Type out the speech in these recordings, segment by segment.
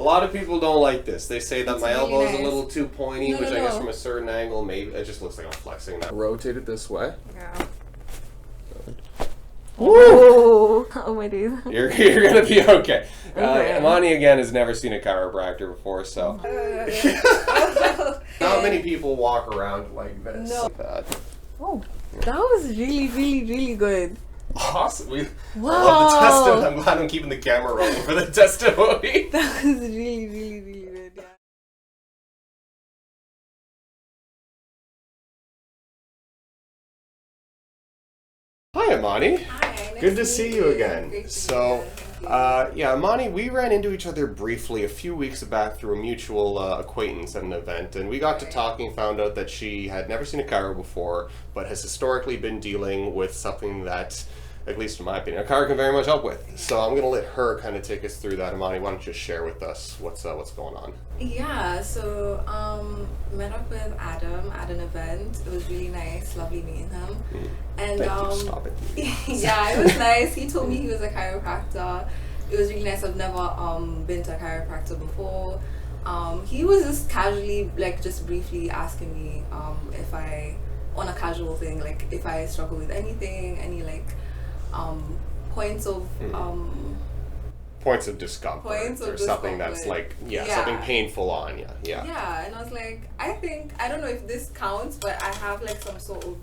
lot of people don't like this. They say that my really elbow is nice. a little too pointy, No, which no, I guess no. from a certain angle, maybe it just looks like I'm flexing. Now. Rotate it this way. Yeah. Woo! Oh my days. You're gonna be okay. Okay. Imani again has never seen a chiropractor before, so not many people walk around like this. No. Like that. Oh, that was really, really, really good. Awesome. I Wow. love the testimony. I'm glad I'm keeping the camera rolling for the testimony. That was really, really, really good. Yeah. Hi, Imani. Hi. Nice Good to see you again. Great to So, meet you. Thank you. yeah, Imani, we ran into each other briefly a few weeks back through a mutual acquaintance at an event, and we got to talking, found out that she had never seen a chiro before, but has historically been dealing with something that, at least in my opinion, a chiro can very much help with. So I'm going to let her kind of take us through that. Imani, why don't you just share with us what's going on? Yeah, so met up with Adam at an event. It was really nice, lovely meeting him. And Thank you. Stop it. yeah, it was nice. He told me he was a chiropractor. It was really nice. I've never been to a chiropractor before. He was just casually, like, just briefly asking me if I, on a casual thing, like if I struggle with anything, any like points of Points of discomfort Points of or something that's discomfort. like, Yeah. something painful on you. Yeah. Yeah, and I was like, I don't know if this counts, but I have like some sort of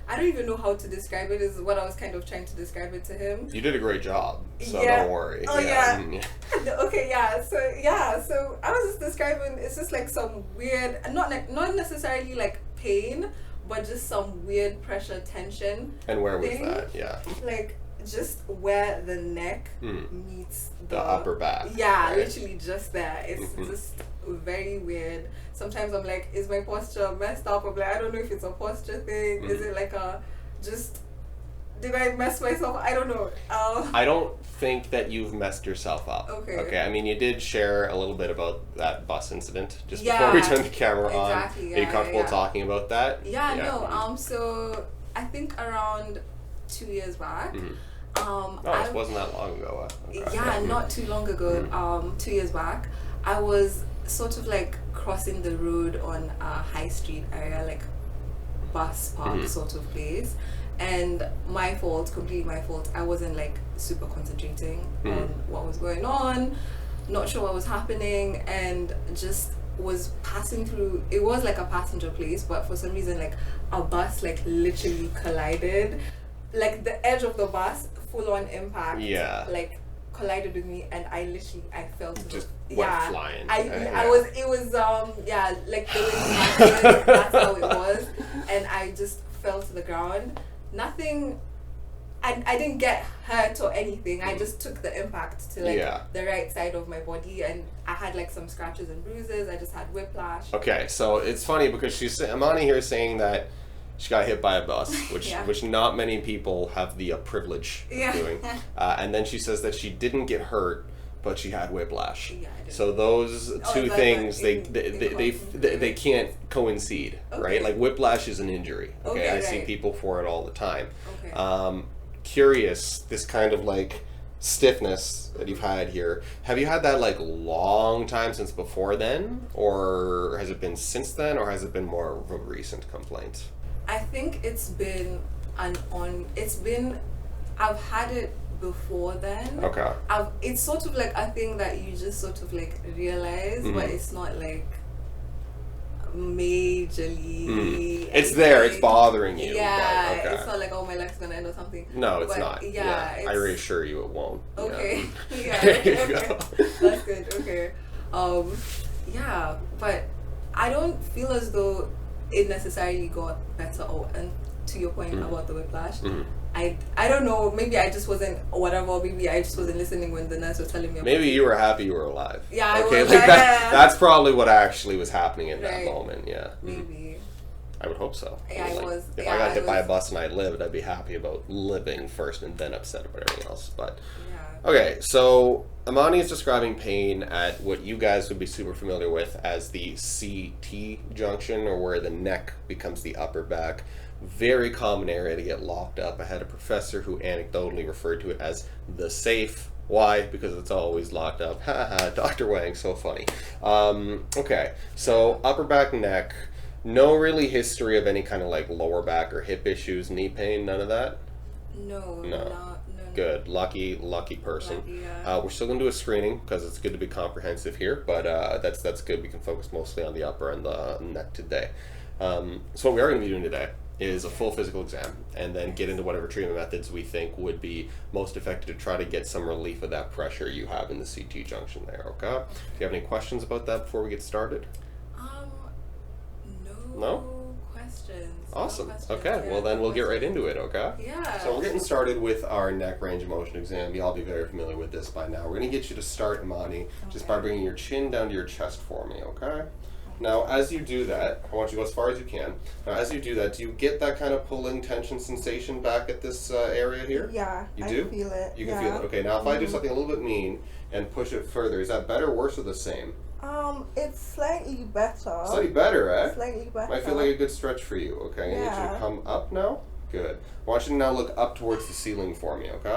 I don't even know how to describe it, is what I was kind of trying to describe it to him. You did a great job, so Yeah. don't worry. Oh, yeah. Yeah. Okay, so I was just describing, it's just like some weird, not necessarily like pain, but just some weird pressure tension. And where was thing. that? Yeah. Like just where the neck meets The upper back. Yeah, right? literally just there. It's just very weird. Sometimes I'm like, is my posture messed up? I'm like, I don't know if it's a posture thing. Is it like a just, did I mess myself? I don't know. I don't think that you've messed yourself up. Okay. Okay. I mean, you did share a little bit about that bus incident just Yeah, before we turned the camera exactly, on. Are you yeah, comfortable yeah. talking about that? Yeah, no. So I think around 2 years back. Oh, this wasn't that long ago. Okay. Yeah, not too long ago. 2 years back, I was sort of like crossing the road on a high street area, like bus park sort of place, and my fault, completely my fault. I wasn't like super concentrating on what was going on, not sure what was happening, and just was passing through. It was like a passenger place, but for some reason, like a bus like literally collided, like the edge of the bus, full on impact. Yeah. Like collided with me, and I fell to Just the, went yeah, flying. I was, it was yeah, like the way he landed, that's how it was, and I just fell to the ground. Nothing, I didn't get hurt or anything. I just took the impact to like the right side of my body, and I had like some scratches and bruises. I just had whiplash. Okay, so it's funny because Imani here is saying that she got hit by a bus, which not many people have the privilege of doing. And then she says that she didn't get hurt, but she had whiplash. Yeah, I did. So those two things, they can't coincide, right? Like whiplash is an injury. Okay, I see people for it all the time. Okay. Curious, this kind of like stiffness that you've had here, have you had that like long time since before then, or has it been since then, or has it been more of a recent complaint? I think it's been I've had it before then. Okay. It's sort of like a thing that you just sort of like realize, but it's not like majorly. It's there, it's bothering you. Yeah, but, okay. It's not like, oh, my leg's gonna end or something. No, it's but not. Yeah, I reassure you it won't. Okay. Yeah. There you Okay. go. That's good. Okay. Yeah, but I don't feel as though it necessarily got better. And to your point about the whiplash, I don't know, maybe I just wasn't, or whatever, maybe I just wasn't listening when the nurse was telling me about Maybe you were happy you were alive. Yeah, okay, I was, like that's probably what actually was happening in that Right. moment, yeah. maybe. I would hope so. Yeah, Like, I was. If Yeah, I got hit by a was- bus and I lived, I'd be happy about living first and then upset about everything else. But Yeah. okay, so Imani is describing pain at what you guys would be super familiar with as the CT junction, or where the neck becomes the upper back. Very common area to get locked up. I had a professor who anecdotally referred to it as the safe Why? Because it's always locked up. Haha, Dr. Wang, so funny. Okay, so upper back, neck. No really history of any kind of like lower back or hip issues, knee pain, none of that? No, No. no. Good. Lucky person. Lucky, yeah. We're still going to do a screening because it's good to be comprehensive here, but that's good. We can focus mostly on the upper and the neck today. So what we are going to be doing today is a full physical exam and then get into whatever treatment methods we think would be most effective to try to get some relief of that pressure you have in the CT junction there, okay? Do you have any questions about that before we get started? No? Questions. Awesome. No questions, Okay, yeah, well then no we'll get right questions. into it, okay? Yeah. So we're getting started with our neck range of motion exam. You'll all be very familiar with this by now. We're going to get you to start, Imani, just by bringing your chin down to your chest for me, okay? Now, as you do that, I want you to go as far as you can. Now, as you do that, do you get that kind of pulling tension sensation back at this area here? Yeah, You I do? feel it. You can feel it. Okay, now if I do something a little bit mean and push it further, is that better, worse, or the same? It's slightly better. Slightly better, eh? Slightly better. Might feel like a good stretch for you. Okay, I need you to Yeah. come up now. Good. I want you to now look up towards the ceiling for me, okay?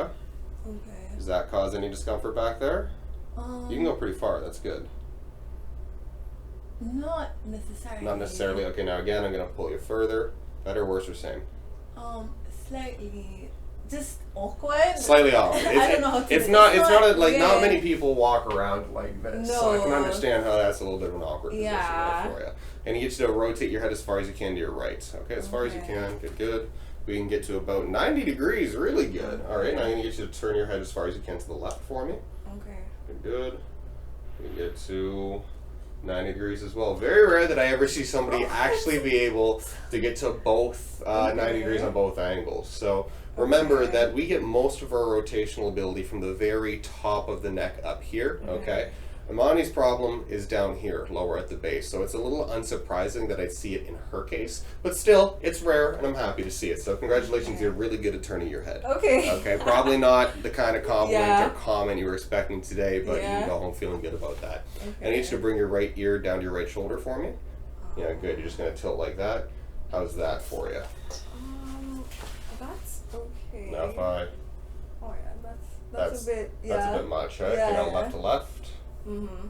Okay. Does that cause any discomfort back there? You can go pretty far, that's good. Not necessarily. Not necessarily. Okay, now again, I'm going to pull you further. Better, worse, or same? Slightly. Just awkward. Slightly off. I don't know how to. It's not like yeah. not many people walk around like this, so I can No. understand how that's a little bit of an awkward position Yeah. there for you. And you get you to rotate your head as far as you can to your right. Okay, as far as you Okay. can. Good, good. We can get to about 90 degrees. Really good. All right, now I'm going to get you to turn your head as far as you can to the left for me. Okay. Good, good. We can get to 90 degrees as well. Very rare that I ever see somebody actually be able to get to both 90 degrees on both angles. So remember Okay. that we get most of our rotational ability from the very top of the neck up here, okay? Imani's problem is down here, lower at the base, so it's a little unsurprising that I see it in her case, but still, it's rare, and I'm happy to see it. So congratulations, you're really good at turning your head. Okay. Okay, probably not the kind of compliment Yeah. or comment you were expecting today, but you Yeah. can go home feeling good about that. I Okay. need you to bring your right ear down to your right shoulder for me. Yeah, good. You're just going to tilt like that. How's that for you? That's okay. Now if I... Oh yeah, that's a bit. Yeah. That's a bit much, right? Yeah, Okay, now yeah. left to left. Mhm.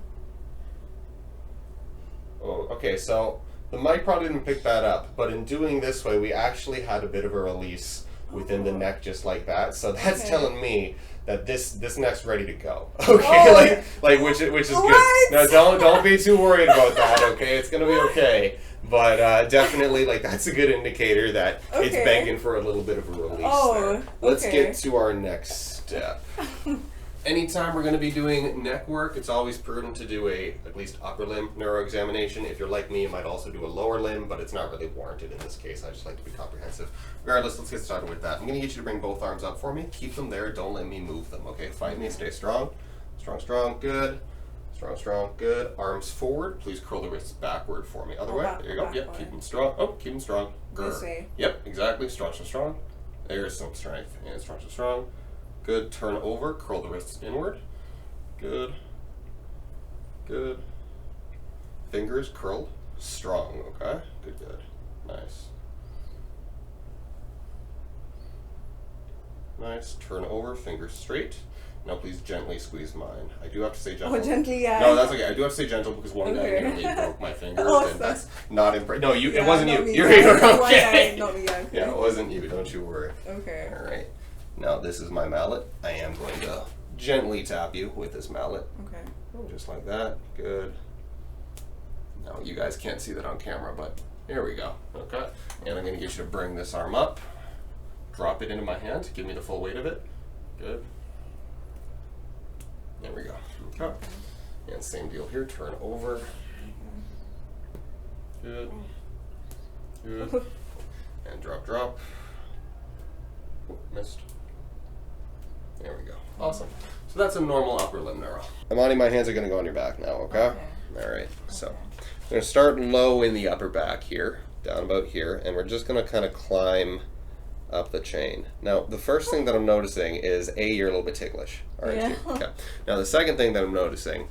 Oh, okay, so the mic probably didn't pick that up, but in doing this way, we actually had a bit of a release within the neck just like that. So that's Okay. telling me that this neck's ready to go. Okay, Oh. like which is good. What? No, don't be too worried about that. Okay, it's gonna be okay. But definitely, like that's a good indicator that it's Okay. begging for a little bit of a release Oh, there. Let's okay. get to our next step. Anytime we're going to be doing neck work, it's always prudent to do at least upper limb neuro examination. If you're like me, you might also do a lower limb, but it's not really warranted in this case. I just like to be comprehensive. Regardless, let's get started with that. I'm going to get you to bring both arms up for me. Keep them there. Don't let me move them, okay? Fight me. Stay strong. Strong, strong. Good. Strong, strong. Good. Arms forward. Please curl the wrists backward for me. Other way. There you go. Yep. Keep them strong. Oh, keep them strong. This way. Yep, exactly. Strong, so strong. There's some strength. And strong, so strong. Good. Turn over. Curl the wrists inward. Good. Good. Fingers curled. Strong. Okay. Good, good. Nice. Nice. Turn over. Fingers straight. Now please gently squeeze mine. I do have to say gentle. Oh, gently, yeah. No, that's okay. I do have to say gentle because one guy Okay. nearly broke my finger, Oh, and that's not impressive. No, you. Yeah, It wasn't not you. me. You're One okay. guy, not me, yeah. Yeah, it wasn't you. Don't you worry. Okay. All right. Now this is my mallet. I am going to gently tap you with this mallet, Okay. just like that. Good. Now you guys can't see that on camera, but here we go. Okay. And I'm going to get you to bring this arm up. Drop it into my hand. Give me the full weight of it. Good. There we go. Okay. And same deal here. Turn over. Good. Good. And drop, drop. Oh, missed. There we go. Awesome. So that's a normal upper limb neuro. Imani, my hands are going to go on your back now, okay? All right. So I'm going to start low in the upper back here, down about here, and we're just going to kind of climb up the chain. Now, the first thing that I'm noticing is, A, you're a little bit ticklish, aren't you? Yeah. Okay. Now, the second thing that I'm noticing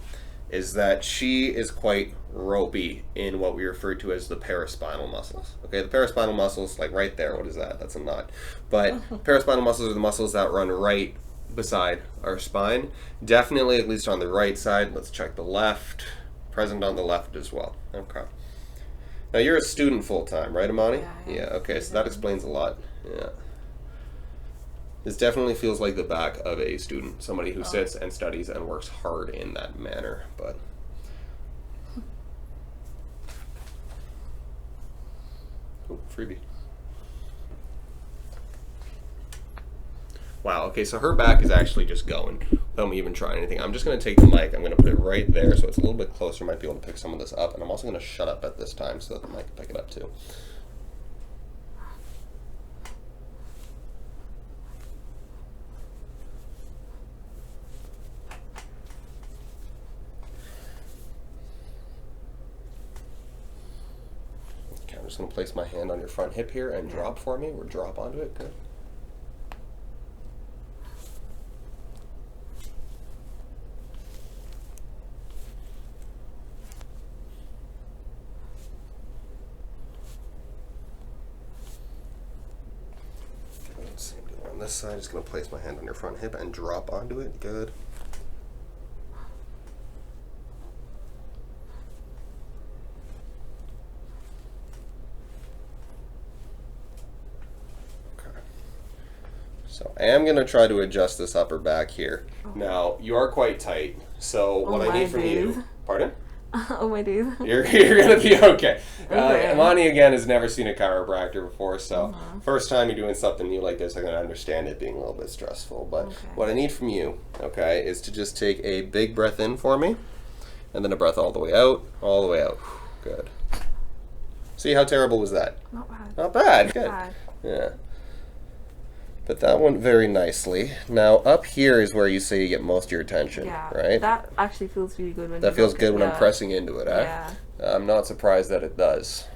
is that she is quite ropey in what we refer to as the paraspinal muscles. Okay, the paraspinal muscles, like right there, what is that? That's a knot. But paraspinal muscles are the muscles that run right beside our spine. Definitely at least on the right side. Let's check the left. Present on the left as well. Okay. Now you're a student full-time, right, Imani? Yeah. Okay, so that explains a lot. Yeah. This definitely feels like the back of a student, somebody who sits and studies and works hard in that manner, but... Oh, freebie. Wow, okay, so her back is actually just going without me even trying anything. I'm just going to take the mic, I'm going to put it right there so it's a little bit closer, might be able to pick some of this up, and I'm also going to shut up at this time so that the mic can pick it up too. Okay, I'm just going to place my hand on your front hip here and drop for me, or drop onto it, good. On this side, just going to place my hand on your front hip and drop onto it. Good. Okay. So I am going to try to adjust this upper back here. Now, you are quite tight, so what I need from you... Pardon? Oh my days. You're gonna be okay. Okay. Imani again has never seen a chiropractor before, so first time you're doing something new like this, I can understand it being a little bit stressful. But what I need from you, okay, is to just take a big breath in for me, and then a breath all the way out, all the way out. Good. See how terrible was that? Not bad. Not bad. Good. Bad. Yeah. But that went very nicely. Now up here is where you say you get most of your attention, right? That actually feels really good when that you feels look good at when I'm pressing into it, eh? Yeah. I'm not surprised that it does.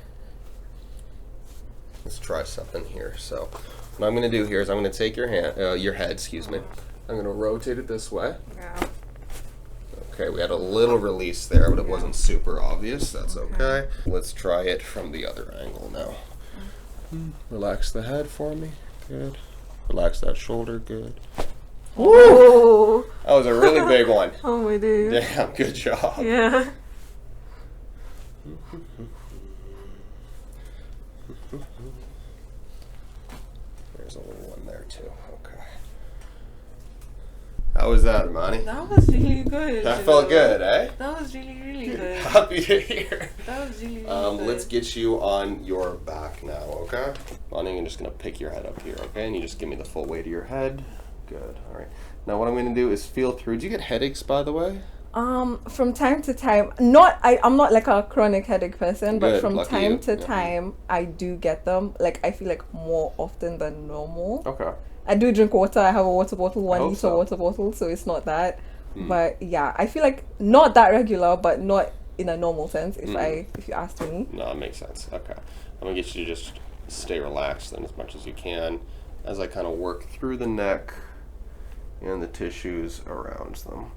Let's try something here. So what I'm going to do here is I'm going to take your head, excuse me. I'm going to rotate it this way. Yeah. Okay, we had a little release there, but it wasn't super obvious. That's okay. Let's try it from the other angle now. Relax the head for me. Good. Relax that shoulder. Good. Woo! That was a really big one. Oh my days. Damn, good job. Yeah. There's a little one there too. Okay. How was that, Imani? That was really good. That felt good, eh? That was really, really good. Happy to hear. That was really, really good. Let's get you on your back now, okay? Imani, I'm just going to pick your head up here, okay? And you just give me the full weight of your head. Good. All right. Now what I'm going to do is feel through. Do you get headaches, by the way? From time to time, I'm not like a chronic headache person, but Good, from lucky time you. to time, I do get them. Like, I feel like more often than normal. Okay. I do drink water. I have a water bottle, 1 liter so. water bottle, so it's not that. But yeah, I feel like not that regular, but not in a normal sense. If you asked me. No, it makes sense. Okay. I'm going to get you to just stay relaxed then as much as you can as I kind of work through the neck and the tissues around them.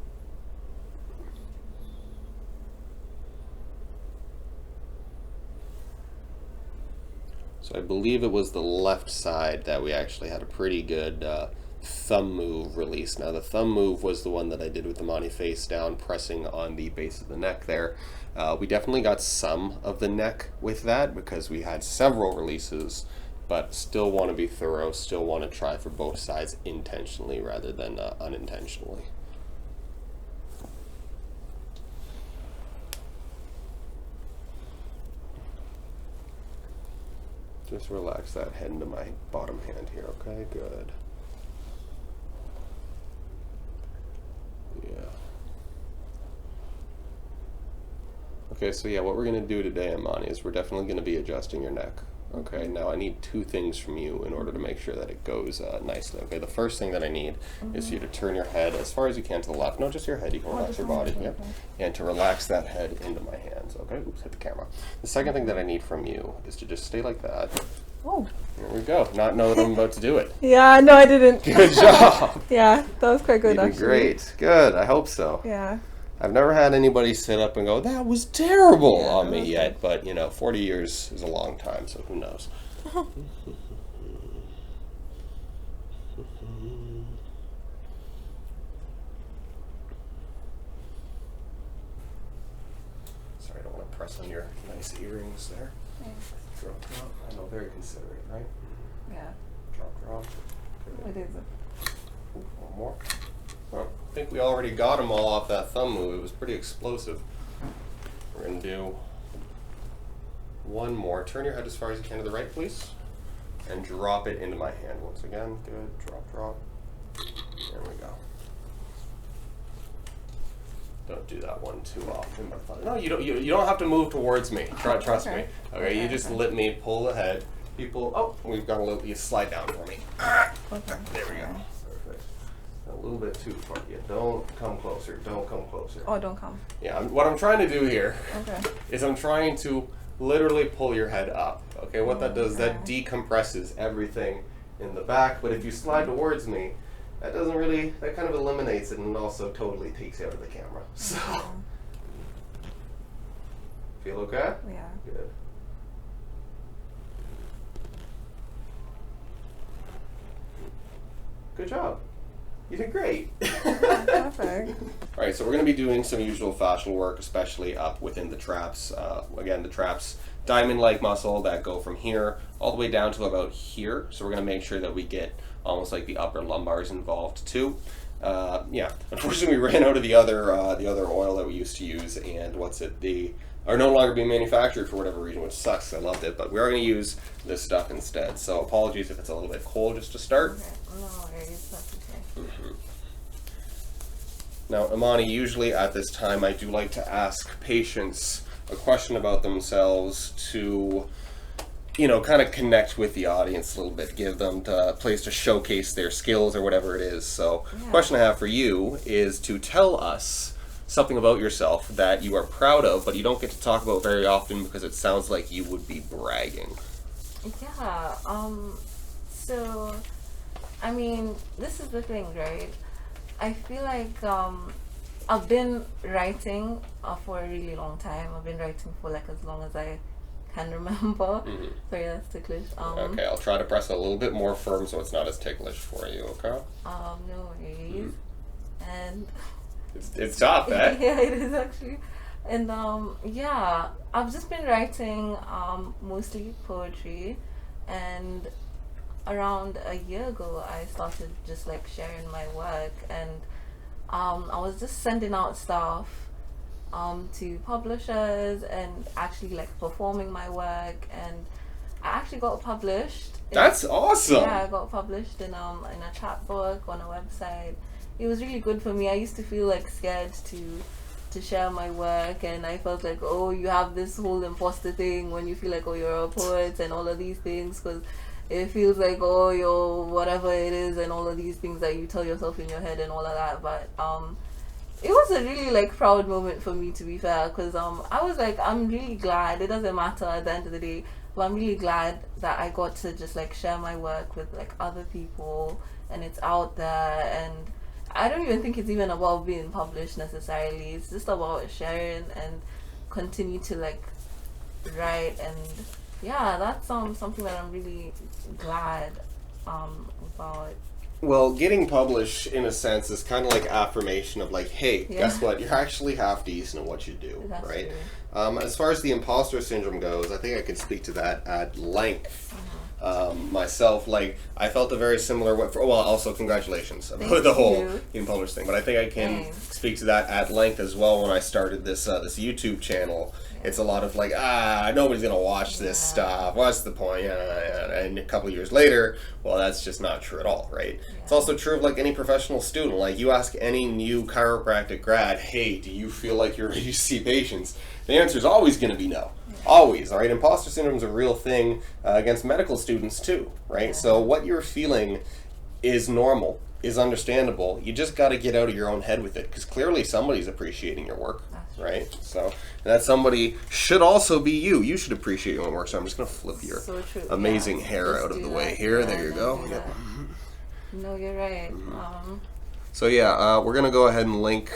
So I believe it was the left side that we actually had a pretty good thumb move release. Now the thumb move was the one that I did with Imani face down, pressing on the base of the neck there. We definitely got some of the neck with that because we had several releases, but still want to be thorough, still want to try for both sides intentionally rather than unintentionally. Just relax that head into my bottom hand here, okay? Good. Yeah. Okay, so yeah, what we're going to do today, Imani, is we're definitely going to be adjusting your neck. Okay, now I need two things from you in order to make sure that it goes nicely. Okay, the first thing that I need is for you to turn your head as far as you can to the left. No, just your head. You can relax your body. Yep. And to relax that head into my hands. Okay, oops, hit the camera. The second thing that I need from you is to just stay like that. Oh. Here we go. Not know that I'm about to do it. Yeah, no, I didn't. Good job. Yeah, that was quite good, You did actually. great. Good. I hope so. Yeah. I've never had anybody sit up and go, that was terrible on me okay. yet, but 40 years is a long time, so who knows. press on your nice earrings there. Thanks. Drop, drop. I know, very considerate, right? Yeah. Drop, drop. Good. It is. Ooh, one more. Well, I think we already got them all off that thumb move. It was pretty explosive. We're going to do one more. Turn your head as far as you can to the right, please. And drop it into my hand once again. Good. Drop, drop. There we go. Don't do that one too often. But no, you don't have to move towards me. Trust me. Okay, you just let me pull the head. People, oh, we've got a little. You slide down for me. Okay. There we go. Perfect. A little bit too far. Yeah, don't come closer. Don't come closer. Oh, don't come. Yeah, what I'm trying to do here Okay. is I'm trying to literally pull your head up. Okay, what that does, that decompresses everything in the back. But if you slide towards me, that doesn't really, that kind of eliminates it and also totally takes you out of the camera. So, feel okay? Yeah. Good. Good job. You did great. Perfect. All right, so we're going to be doing some usual fascial work, especially up within the traps. Again, the traps, diamond-like muscle that go from here all the way down to about here. So we're going to make sure that we get almost like the upper lumbars involved too. Yeah, unfortunately, we ran out of the other oil that we used to use, and they are no longer being manufactured for whatever reason, which sucks. I loved it, but we are going to use this stuff instead. So apologies if it's a little bit cold just to start. Okay. No worries. That's okay. Mm-hmm. Now, Imani, usually at this time I do like to ask patients a question about themselves to, kind of connect with the audience a little bit, give them a place to showcase their skills or whatever it is. So, the question I have for you is to tell us something about yourself that you are proud of, but you don't get to talk about very often because it sounds like you would be bragging. Yeah. So, I mean, this is the thing, right? I feel like I've been writing for a really long time. I've been writing for like as long as I can remember. Mm-hmm. Sorry, that's ticklish. Okay, I'll try to press it a little bit more firm so it's not as ticklish for you, okay? No worries. And it's tough, eh? yeah, it is actually. And yeah, I've just been writing mostly poetry, and around a year ago I started just like sharing my work, and I was just sending out stuff to publishers and actually like performing my work, and I actually got published. That's awesome. Yeah, I got published in a chapbook on a website. It was really good for me. I used to feel like scared to share my work, and I felt like, oh, you have this whole imposter thing when you feel like, oh, you're a poet and all of these things, because it feels like, oh, you're whatever it is and all of these things that you tell yourself in your head and all of that. But it was a really like proud moment for me, to be fair, because I was like, I'm really glad. It doesn't matter at the end of the day, but I'm really glad that I got to just like share my work with like other people, and it's out there. And I don't even think it's even about being published necessarily. It's just about sharing and continue to like write. And yeah, that's something that I'm really glad about. Well, getting published in a sense is kind of like affirmation of like, hey, guess what? You're actually half decent at what you do, That's right? true. As far as the imposter syndrome goes, I think I could speak to that at length. Myself, like, I felt a very similar way. Well, also congratulations about the whole being published thing. But I think I can speak to that at length as well. When I started this this YouTube channel, it's a lot of like, nobody's gonna watch this stuff. What's the point? And a couple of years later, well, that's just not true at all, right? It's also true of like any professional student. Like, you ask any new chiropractic grad, hey, do you feel like you're ready to see patients? The answer is always going to be no. Always, all right? Imposter syndrome is a real thing against medical students too, right? So what you're feeling is normal, is understandable. You just got to get out of your own head with it, because clearly somebody's appreciating your work, right? So that somebody should also be you. You should appreciate your own work. So I'm just going to flip your amazing hair out of the way here. There you go. Yep. No, you're right. So yeah, we're going to go ahead and link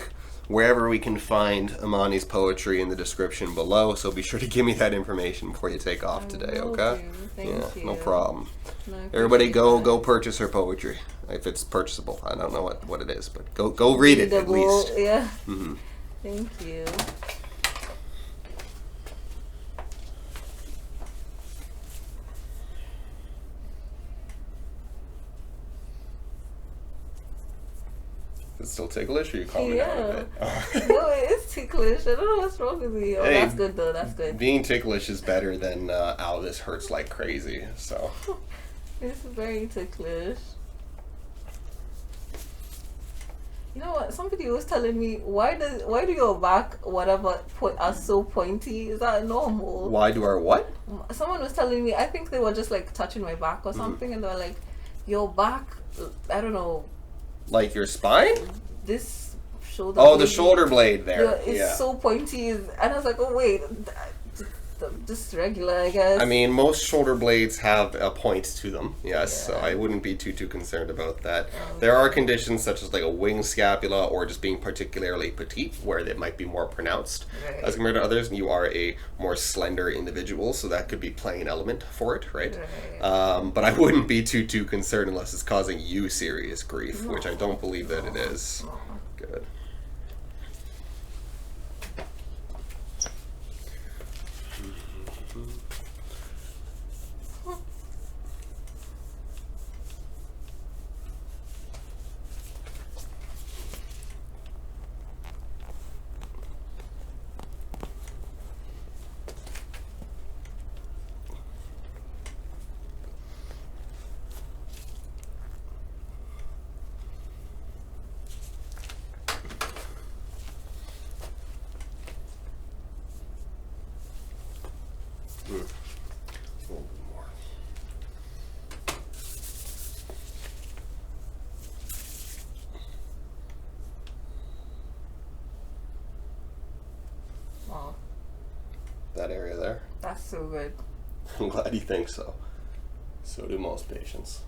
wherever we can find Imani's poetry in the description below, so be sure to give me that information before you take off today, okay? Thank you. No problem. No, Everybody go purchase her poetry, if it's purchasable. I don't know what it is, but go read it at least. Yeah. Thank you. it still ticklish, or are you calming down a bit? No, it is ticklish. I don't know what's wrong with me. Oh, Hey, that's good though. That's good. Being ticklish is better than, ow, this hurts like crazy, so. It's very ticklish. You know what? Somebody was telling me why do your back are so pointy? Is that normal? Why do our what? Someone was telling me. I think they were just like touching my back or something, and they were like, "Your back, I don't know, Like your spine? this shoulder." Oh, the blade, shoulder blade there. it's so pointy, and I was like, "Oh wait, just regular, I guess." I mean, most shoulder blades have a point to them, yes, so I wouldn't be too concerned about that. There are conditions such as like a wing scapula or just being particularly petite where they might be more pronounced as compared to others. You are a more slender individual, so that could be playing an element for it, right? But I wouldn't be too concerned unless it's causing you serious grief, which I don't believe that it is. Good. A little bit more. Wow, That area there. that's so good. I'm glad you think so. So do most patients.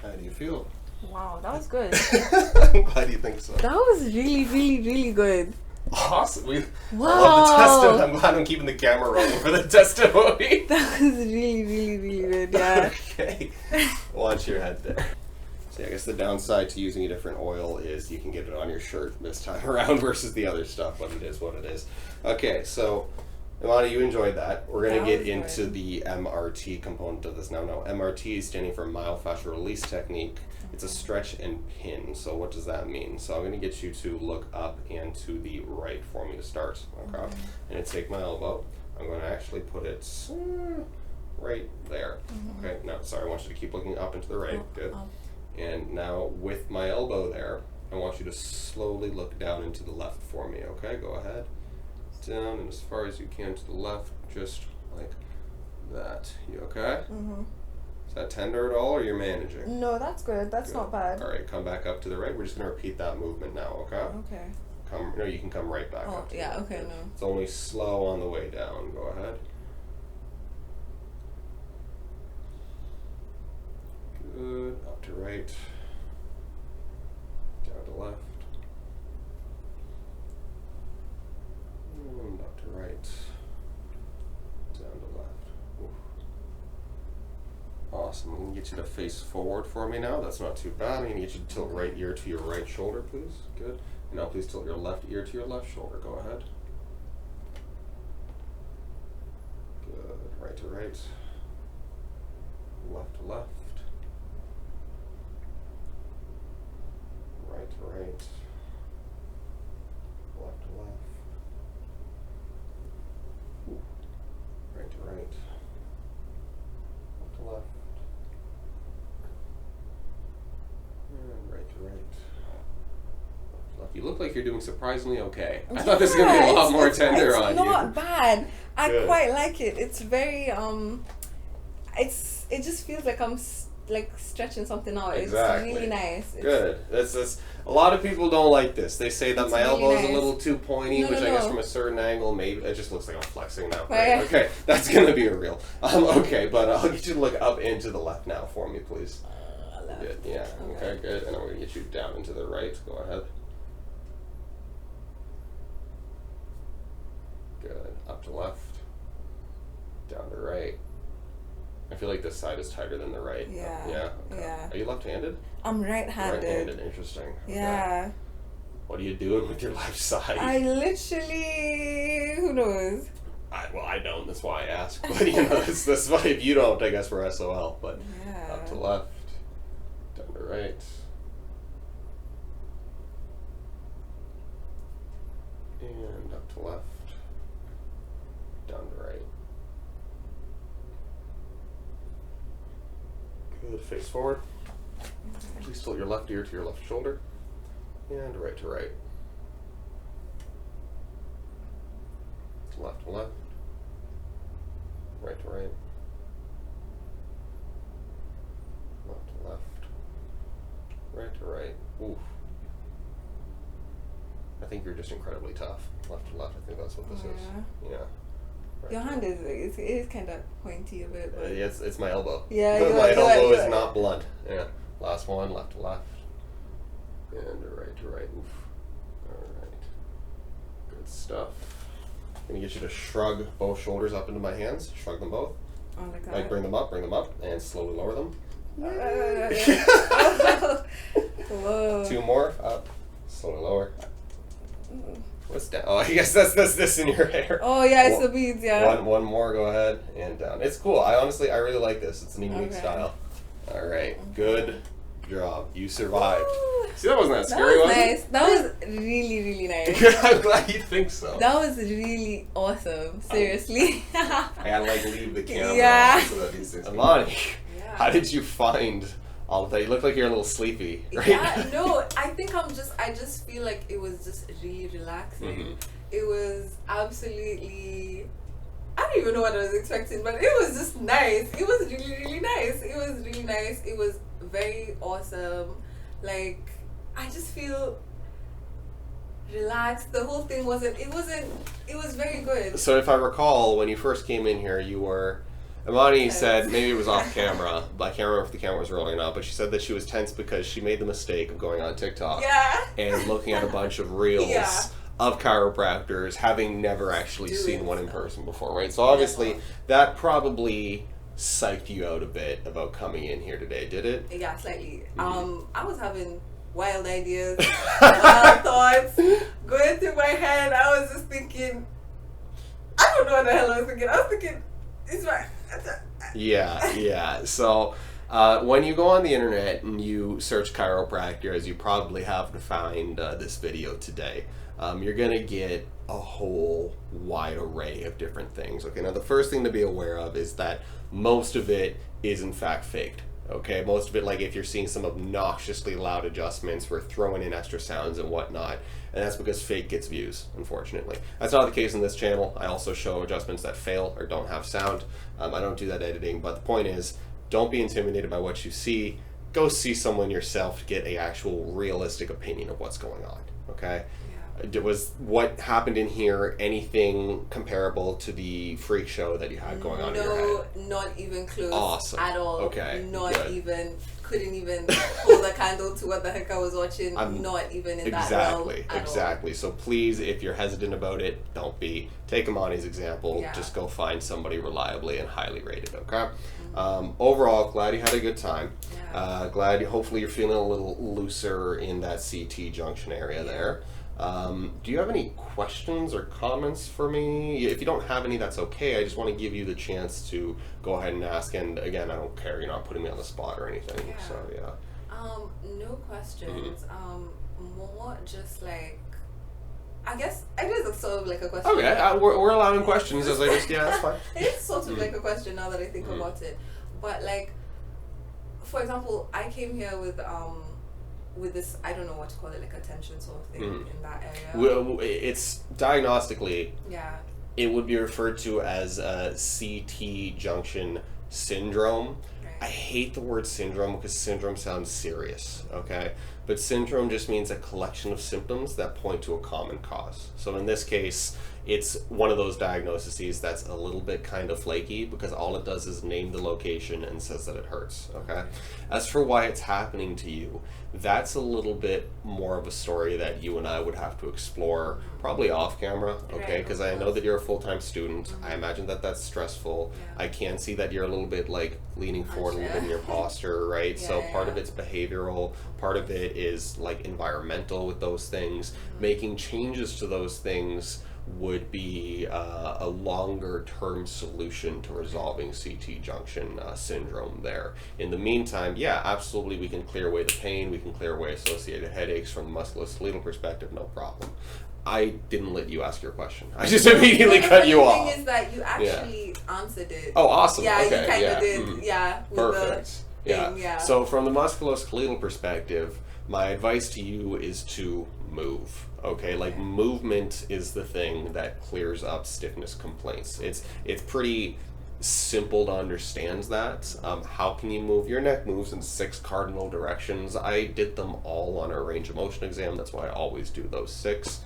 How do you feel? Wow, that was good. I'm glad you think so. That was really good. Awesome. I Wow. love the testimony. I'm glad I'm keeping the camera rolling for the testimony. That was really good. Yeah. Okay. Watch your head there. So I guess the downside to using a different oil is you can get it on your shirt this time around versus the other stuff, but it is what it is. Okay, so Imani, you enjoyed that. We're going to get into the MRT component of this now. Now, MRT is standing for myofascial release technique. It's a stretch and pin. So what does that mean? So I'm going to get you to look up and to the right for me to start. Okay. I'm going to take my elbow. I'm going to actually put it right there. Okay. Now, sorry, I want you to keep looking up and to the right. Good. And now with my elbow there, I want you to slowly look down into the left for me. Okay. Go ahead. down and as far as you can to the left, just like that. You okay? Mm-hmm. Is that tender at all, or you're managing? No, that's good. That's Good. not bad. All right, come back up to the right. We're just gonna repeat that movement now, okay? Okay. No, you can come right back up to yeah, the right. okay, Good. no. It's only slow on the way down. Go ahead. Good. Up to right. Down to left. And up to right. Down to left. Oof. Awesome. I'm going to get you to face forward for me now. That's not too bad. I'm going to get you to tilt right ear to your right shoulder, please. Good. And now please tilt your left ear to your left shoulder. Go ahead. Good. Right to right. Left to left. Right to right. Left to left. Ooh. Right to right. Left to left. And right to right. Left to left. You look like you're doing surprisingly okay. I thought this was going to be a lot more tender on you. It's not bad. I Good. quite like it. It's very it just feels like I'm like stretching something out. Exactly. It's really nice. Good. That's a lot of people don't like this. They say that It's my really elbow is a nice. little too pointy, No, which no, I guess no. from a certain angle, maybe it just looks like I'm flexing now. Right. Right. Okay, that's gonna be a real. Okay, but I'll get you to look up into the left now for me, please. Left. Good. Yeah. Okay. Good. And I'm gonna get you down into the right. Go ahead. Good. Up to left. Down to right. I feel like this side is tighter than the right. Yeah. Yeah. Okay. Yeah. Are you left-handed? I'm right-handed. Right-handed. Interesting. Okay. Yeah. What are you doing with your left side? I literally, who knows? Well, I don't. That's why I ask. But you know, that's why if you don't, I guess we're SOL. But Yeah. up to left, down to right, and up to left, down to right. Good. Face forward. Please tilt your left ear to your left shoulder, and right to right. Left to left. Right to right. Left to left. Right to right. Oof. I think you're just incredibly tough. Left to left, I think that's what this is. Yeah. Right Your to hand is kind of pointy a bit. But it's my elbow. Yeah, my elbow is you're not blunt. Yeah. Last one, left to left. And right to right. Oof. Alright. Good stuff. I'm gonna get you to shrug both shoulders up into my hands. Shrug them both. Oh my god. Like bring them up, and slowly lower them. Whoa. 2 more, up, slowly lower. What's down? Oh, I guess that's this in your hair. Oh yeah, it's the beads, yeah. One more, go ahead, and down. It's cool. I really like this. It's an unique Okay. style. All right, good job. You survived. Woo. See, that wasn't that That scary, was was nice. it? That was really, really nice. I'm glad you think so. That was really awesome. Seriously. I gotta leave the camera Yeah. on so that these things. Imani, Yeah. how did you find all of that? You look like you're a little sleepy, right? Yeah, no, I think I just feel like it was just really relaxing. Mhm. It was absolutely, I don't even know what I was expecting, but it was just nice. It was really, really nice. It was really nice. It was very awesome. Like, I just feel relaxed. The whole thing it was very good. So if I recall, when you first came in here, you were, Imani said, maybe it was off camera, but I can't remember if the camera was rolling or not, but she said that she was tense because she made the mistake of going on TikTok Yeah. and looking at a bunch of reels Yeah. of chiropractors, having never actually Do seen it. one in person before, right? So obviously that probably psyched you out a bit about coming in here today, did it? Yeah, slightly. Mm-hmm. I was having wild ideas, wild thoughts going through my head. I was just thinking, I don't know what the hell I was thinking. I was thinking, it's my. Yeah. So when you go on the internet and you search chiropractor, as you probably have to find this video today, you're going to get a whole wide array of different things. Okay, now the first thing to be aware of is that most of it is in fact faked. Okay, most of it, like if you're seeing some obnoxiously loud adjustments, we're throwing in extra sounds and whatnot, and that's because fake gets views, unfortunately. That's not the case in this channel. I also show adjustments that fail or don't have sound. I don't do that editing, but the point is, don't be intimidated by what you see. Go see someone yourself to get a actual realistic opinion of what's going on, okay? Was what happened in here anything comparable to the freak show that you had going on in your head? No, not even close. Awesome. At all. Okay. Not good. even, couldn't even hold a candle to what the heck I was watching. Not even in that realm at Exactly. So please, if you're hesitant about it, don't be. Take Imani's example. Yeah. Just go find somebody reliably and highly rated, okay? Overall, glad you had a good time. Yeah. Glad, hopefully you're feeling a little looser in that CT junction area there. Do you have any questions or comments for me? If you don't have any, that's okay. I just want to give you the chance to go ahead and ask. And again, I don't care. You're not putting me on the spot or anything. Yeah. So yeah. No questions. More just like, I guess it's sort of like a question. Okay, we're allowing questions as I just, yeah, that's fine. It's sort of like a question now that I think about it. But like, for example, I came here with this, I don't know what to call it, like a tension sort of thing in that area. Well, it's diagnostically, Yeah. it would be referred to as a CT junction syndrome. Right. I hate the word syndrome because syndrome sounds serious, okay? But syndrome just means a collection of symptoms that point to a common cause. So in this case, it's one of those diagnoses that's a little bit kind of flaky because all it does is name the location and says that it hurts, okay? As for why it's happening to you, that's a little bit more of a story that you and I would have to explore, probably off camera, okay? Because I know that you're a full-time student. I imagine that that's stressful. Yeah. I can see that you're a little bit like leaning forward a little bit in your posture, right? So part of it's behavioral, part of it is like environmental with those things. Making changes to those things would be a longer term solution to resolving CT junction syndrome there. In the meantime, yeah, absolutely, we can clear away the pain, we can clear away associated headaches from the musculoskeletal perspective, no problem. I didn't let you ask your question. I just immediately cut you off. The thing is that you actually answered it. Oh, awesome. Yeah, okay, you kind yeah. of did. Yeah. With Perfect. The thing, yeah. So from the musculoskeletal perspective, my advice to you is to move. Okay, like movement is the thing that clears up stiffness complaints. It's pretty simple to understand that. How can you move? Your neck moves in 6 cardinal directions. I did them all on our range of motion exam. That's why I always do those 6.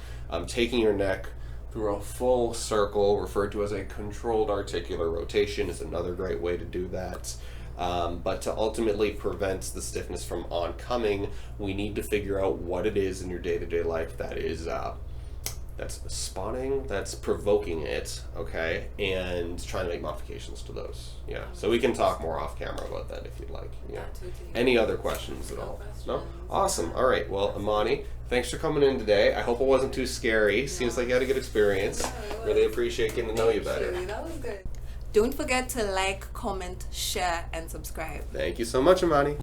Taking your neck through a full circle, referred to as a controlled articular rotation, is another great way to do that. But to ultimately prevent the stiffness from oncoming, we need to figure out what it is in your day-to-day life that is that's spawning, that's provoking it, okay, and trying to make modifications to those. Yeah, so we can talk more off camera about that if you'd like. Yeah. Any other questions at all? No? Awesome. All right. Well, Imani, thanks for coming in today. I hope it wasn't too scary. Seems like you had a good experience. Really appreciate getting to know you better. That was good. Don't forget to like, comment, share, and subscribe. Thank you so much, Imani.